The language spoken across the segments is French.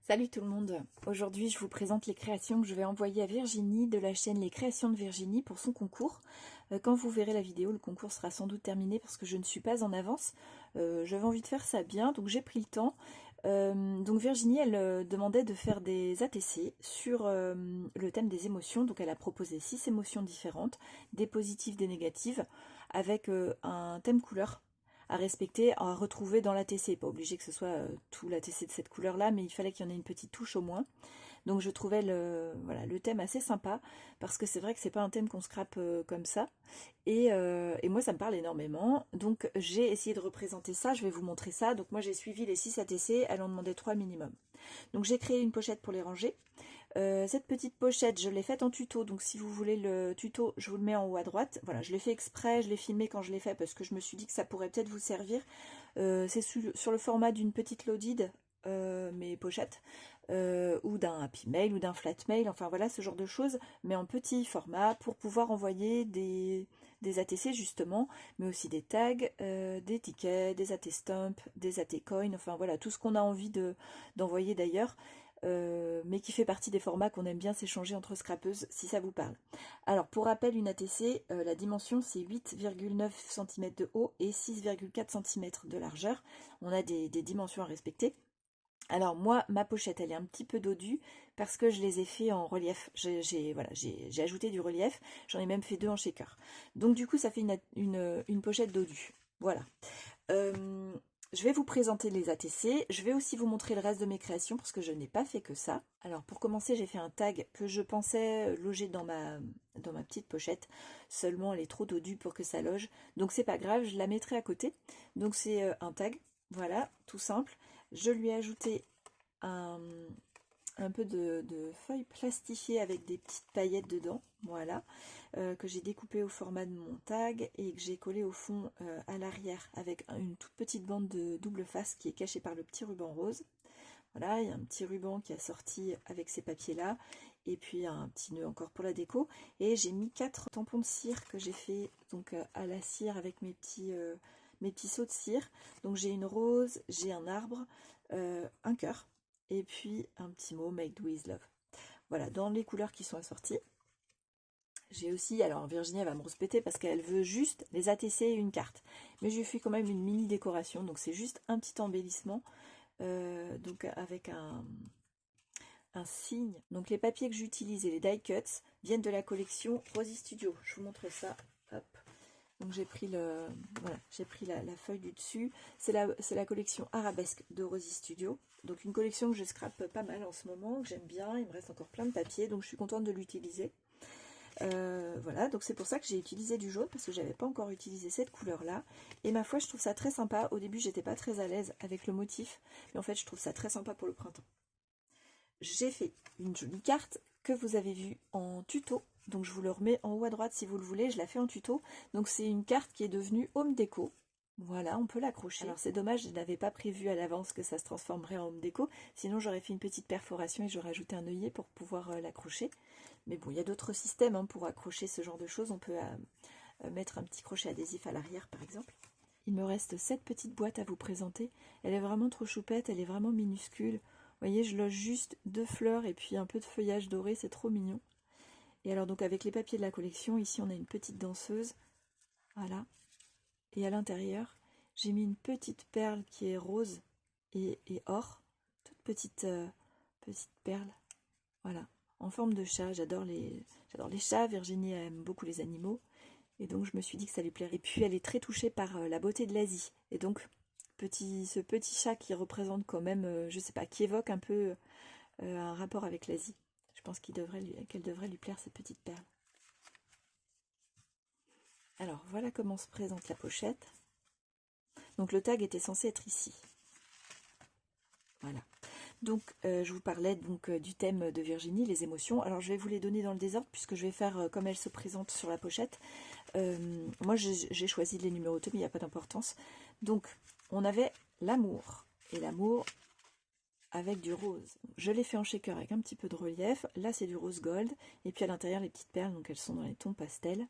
Salut tout le monde, aujourd'hui je vous présente les créations que je vais envoyer à Virginie de la chaîne Les Créations de Virginie pour son concours. Quand vous verrez la vidéo, le concours sera sans doute terminé parce que je ne suis pas en avance. J'avais envie de faire ça bien, donc j'ai pris le temps. Donc Virginie, elle demandait de faire des ATC sur le thème des émotions. Donc elle a proposé 6 émotions différentes, des positives, des négatives, avec un thème couleur à respecter, à retrouver dans l'ATC. Pas obligé que ce soit tout l'ATC de cette couleur-là, mais il fallait qu'il y en ait une petite touche au moins. Donc je trouvais le thème assez sympa, parce que c'est vrai que c'est pas un thème qu'on scrape comme ça. Et moi ça me parle énormément. Donc j'ai essayé de représenter ça, je vais vous montrer ça. Donc moi j'ai suivi les 6 ATC, elle en demandait 3 minimum. Donc j'ai créé une pochette pour les ranger. Cette petite pochette, je l'ai faite en tuto, donc si vous voulez le tuto, je vous le mets en haut à droite. Voilà, je l'ai fait exprès, je l'ai filmé quand je l'ai fait parce que je me suis dit que ça pourrait peut-être vous servir. C'est sur le format d'une petite loaded, mes pochettes, ou d'un happy mail ou d'un flat mail, enfin voilà ce genre de choses, mais en petit format pour pouvoir envoyer des ATC justement, mais aussi des tags, des tickets, des AT stamps, des AT coins, enfin voilà tout ce qu'on a envie d'envoyer d'ailleurs. Mais qui fait partie des formats qu'on aime bien s'échanger entre scrapeuses, si ça vous parle. Alors, pour rappel, une ATC, la dimension, c'est 8,9 cm de haut et 6,4 cm de largeur. On a des dimensions à respecter. Alors, moi, ma pochette, elle est un petit peu dodue parce que je les ai fait en relief. J'ai ajouté du relief, j'en ai même fait 2 en shaker. Donc, du coup, ça fait une pochette dodue. Voilà. Je vais vous présenter les ATC, je vais aussi vous montrer le reste de mes créations parce que je n'ai pas fait que ça. Alors pour commencer, j'ai fait un tag que je pensais loger dans ma petite pochette, seulement elle est trop dodue pour que ça loge, donc c'est pas grave, je la mettrai à côté. Donc c'est un tag, voilà, tout simple. Je lui ai ajouté un, un peu de feuilles plastifiées avec des petites paillettes dedans, voilà, que j'ai découpé au format de mon tag et que j'ai collé au fond à l'arrière avec une toute petite bande de double face qui est cachée par le petit ruban rose. Voilà, il y a un petit ruban qui a sorti avec ces papiers là et puis un petit nœud encore pour la déco, et j'ai mis 4 tampons de cire que j'ai fait donc à la cire avec mes petits seaux de cire. Donc j'ai une rose, j'ai un arbre, un cœur et puis un petit mot Made with Love. Voilà, dans les couleurs qui sont assorties. J'ai aussi, alors Virginie va me respecter parce qu'elle veut juste les ATC et une carte. Mais je lui fais quand même une mini décoration, donc c'est juste un petit embellissement, donc avec un signe. Donc les papiers que j'utilise et les die cuts viennent de la collection Rosy Studio. Je vous montre ça. Hop. Donc j'ai pris j'ai pris la feuille du dessus. C'est la collection Arabesque de Rosy Studio. Donc une collection que je scrape pas mal en ce moment, que j'aime bien. Il me reste encore plein de papiers, donc je suis contente de l'utiliser. Voilà, donc c'est pour ça que j'ai utilisé du jaune parce que j'avais pas encore utilisé cette couleur là, et ma foi je trouve ça très sympa. Au début j'étais pas très à l'aise avec le motif, mais en fait je trouve ça très sympa pour le printemps. J'ai fait une jolie carte que vous avez vue en tuto, donc je vous le remets en haut à droite si vous le voulez, je la fais en tuto. Donc c'est une carte qui est devenue home déco. Voilà, on peut l'accrocher. Alors c'est dommage, je n'avais pas prévu à l'avance que ça se transformerait en home déco, sinon j'aurais fait une petite perforation et j'aurais ajouté un œillet pour pouvoir l'accrocher. Mais bon, il y a d'autres systèmes hein, pour accrocher ce genre de choses. On peut mettre un petit crochet adhésif à l'arrière par exemple. Il me reste cette petite boîte à vous présenter. Elle est vraiment trop choupette, elle est vraiment minuscule. Vous voyez, je loge juste 2 fleurs et puis un peu de feuillage doré, c'est trop mignon. Et alors donc avec les papiers de la collection, ici on a une petite danseuse. Voilà. Et à l'intérieur, j'ai mis une petite perle qui est rose et or. Toute petite perle. Voilà. En forme de chat. J'adore les chats. Virginie aime beaucoup les animaux. Et donc je me suis dit que ça lui plairait. Et puis elle est très touchée par la beauté de l'Asie. Et donc ce petit chat qui représente quand même, je sais pas, qui évoque un peu un rapport avec l'Asie. Je pense qu'elle devrait lui plaire cette petite perle. Alors voilà comment se présente la pochette. Donc le tag était censé être ici. Voilà. Donc je vous parlais donc du thème de Virginie, les émotions. Alors je vais vous les donner dans le désordre puisque je vais faire comme elles se présentent sur la pochette. Moi j'ai choisi de les numéroter mais il n'y a pas d'importance. Donc on avait l'amour, et l'amour avec du rose. Je l'ai fait en shaker avec un petit peu de relief. Là c'est du rose gold, et puis à l'intérieur les petites perles, donc elles sont dans les tons pastel.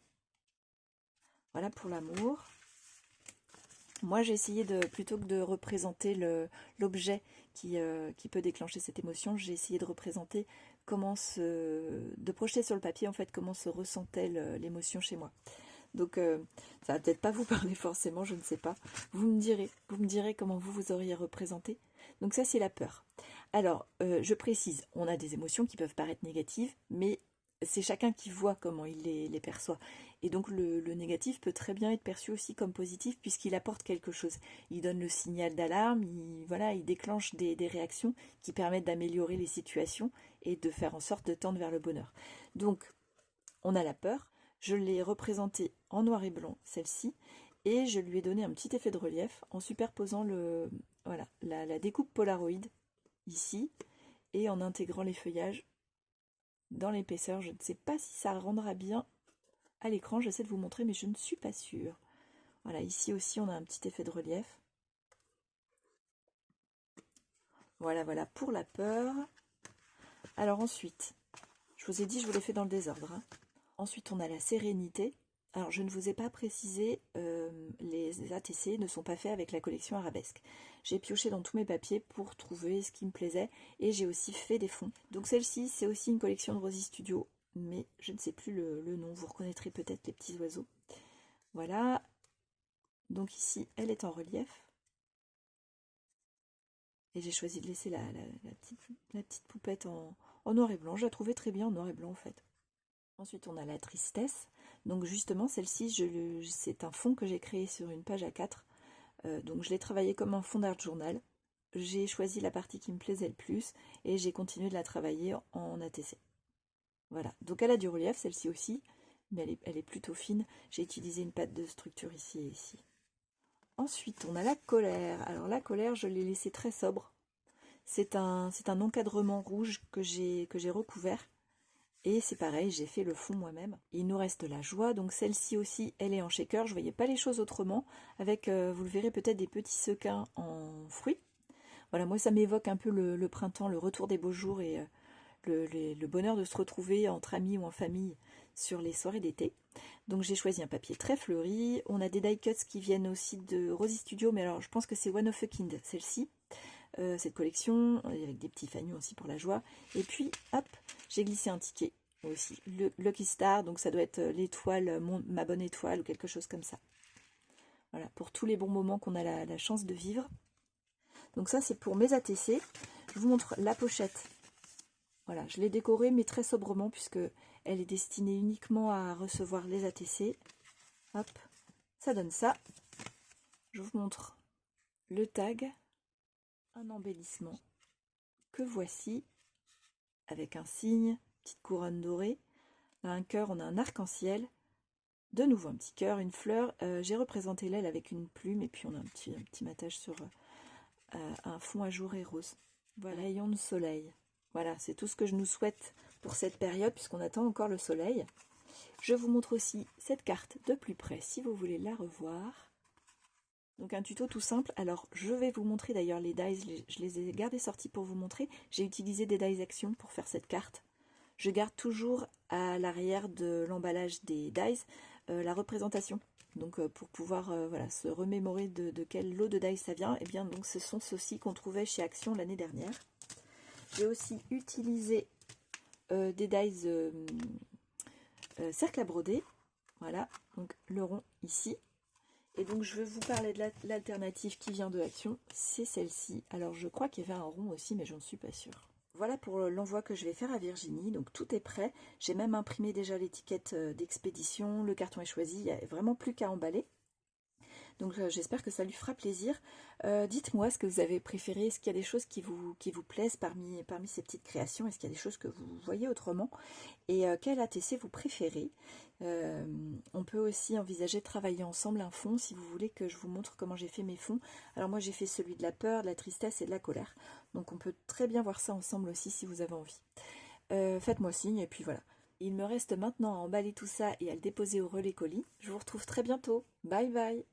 Voilà pour l'amour. Moi j'ai essayé plutôt que de représenter l'objet qui peut déclencher cette émotion. J'ai essayé de représenter de projeter sur le papier en fait comment se ressentait l'émotion chez moi. Donc ça va peut-être pas vous parler forcément, je ne sais pas. Vous me direz comment vous auriez représenté. Donc ça c'est la peur. Alors je précise, on a des émotions qui peuvent paraître négatives, mais c'est chacun qui voit comment il les perçoit. Et donc le négatif peut très bien être perçu aussi comme positif puisqu'il apporte quelque chose. Il donne le signal d'alarme, il déclenche des réactions qui permettent d'améliorer les situations et de faire en sorte de tendre vers le bonheur. Donc on a la peur, je l'ai représentée en noir et blanc, celle-ci, et je lui ai donné un petit effet de relief en superposant la découpe Polaroid ici et en intégrant les feuillages dans l'épaisseur. Je ne sais pas si ça rendra bien à l'écran, j'essaie de vous montrer mais je ne suis pas sûre. Voilà, ici aussi on a un petit effet de relief. Voilà pour la peur. Alors ensuite, je vous ai dit je vous l'ai fait dans le désordre. Ensuite on a la sérénité. Alors je ne vous ai pas précisé, les ATC ne sont pas faits avec la collection Arabesque. J'ai pioché dans tous mes papiers pour trouver ce qui me plaisait et j'ai aussi fait des fonds. Donc celle-ci c'est aussi une collection de Rosy Studio, mais je ne sais plus le nom, vous reconnaîtrez peut-être les petits oiseaux. Voilà, donc ici elle est en relief. Et j'ai choisi de laisser la petite poupette en noir et blanc, je la trouvais très bien en noir et blanc en fait. Ensuite on a la tristesse, donc justement celle-ci c'est un fond que j'ai créé sur une page A4, donc je l'ai travaillé comme un fond d'art journal. J'ai choisi la partie qui me plaisait le plus et j'ai continué de la travailler en ATC. Voilà, donc elle a du relief celle-ci aussi, mais elle est plutôt fine. J'ai utilisé une pâte de structure ici et ici. Ensuite on a la colère. Alors la colère je l'ai laissée très sobre. C'est un encadrement rouge que j'ai recouvert. Et c'est pareil, j'ai fait le fond moi-même. Il nous reste la joie, donc celle-ci aussi, elle est en shaker. Je ne voyais pas les choses autrement, avec, vous le verrez peut-être, des petits sequins en fruits. Voilà, moi ça m'évoque un peu le printemps, le retour des beaux jours et le bonheur de se retrouver entre amis ou en famille sur les soirées d'été. Donc j'ai choisi un papier très fleuri. On a des die cuts qui viennent aussi de Rosy Studio, mais alors je pense que c'est One of a Kind, celle-ci. Cette collection, avec des petits fanions aussi pour la joie. Et puis, hop, j'ai glissé un ticket aussi, le Lucky Star, donc ça doit être l'étoile, ma bonne étoile ou quelque chose comme ça. Voilà, pour tous les bons moments qu'on a la chance de vivre. Donc ça, c'est pour mes ATC. Je vous montre la pochette. Voilà, je l'ai décorée, mais très sobrement, puisque elle est destinée uniquement à recevoir les ATC. Hop, ça donne ça. Je vous montre le tag. Un embellissement que voici avec un signe, petite couronne dorée, un cœur, on a un arc-en-ciel, de nouveau un petit cœur, une fleur, j'ai représenté l'aile avec une plume et puis on a un petit matage sur un fond ajouré rose. Voilà, rayon de soleil. Voilà, c'est tout ce que je nous souhaite pour cette période puisqu'on attend encore le soleil. Je vous montre aussi cette carte de plus près si vous voulez la revoir. Donc un tuto tout simple. Alors je vais vous montrer d'ailleurs les dies, je les ai gardés sortis pour vous montrer. J'ai utilisé des dies action pour faire cette carte. Je garde toujours à l'arrière de l'emballage des dies la représentation. Donc pour pouvoir se remémorer de quel lot de dies ça vient, et bien donc ce sont ceux-ci qu'on trouvait chez Action l'année dernière. J'ai aussi utilisé des dies cercle à broder. Voilà, donc le rond ici. Et donc je vais vous parler de l'alternative qui vient de Action, c'est celle-ci. Alors je crois qu'il y avait un rond aussi, mais je ne suis pas sûre. Voilà pour l'envoi que je vais faire à Virginie, donc tout est prêt. J'ai même imprimé déjà l'étiquette d'expédition, le carton est choisi, il n'y a vraiment plus qu'à emballer. Donc j'espère que ça lui fera plaisir. Dites-moi ce que vous avez préféré, est-ce qu'il y a des choses qui vous plaisent parmi ces petites créations, est-ce qu'il y a des choses que vous voyez autrement, et quel ATC vous préférez. On peut aussi envisager de travailler ensemble un fond si vous voulez que je vous montre comment j'ai fait mes fonds. Alors moi j'ai fait celui de la peur, de la tristesse et de la colère, donc on peut très bien voir ça ensemble aussi si vous avez envie. Faites-moi signe et puis voilà. Il me reste maintenant à emballer tout ça et à le déposer au relais colis. Je vous retrouve très bientôt. Bye bye.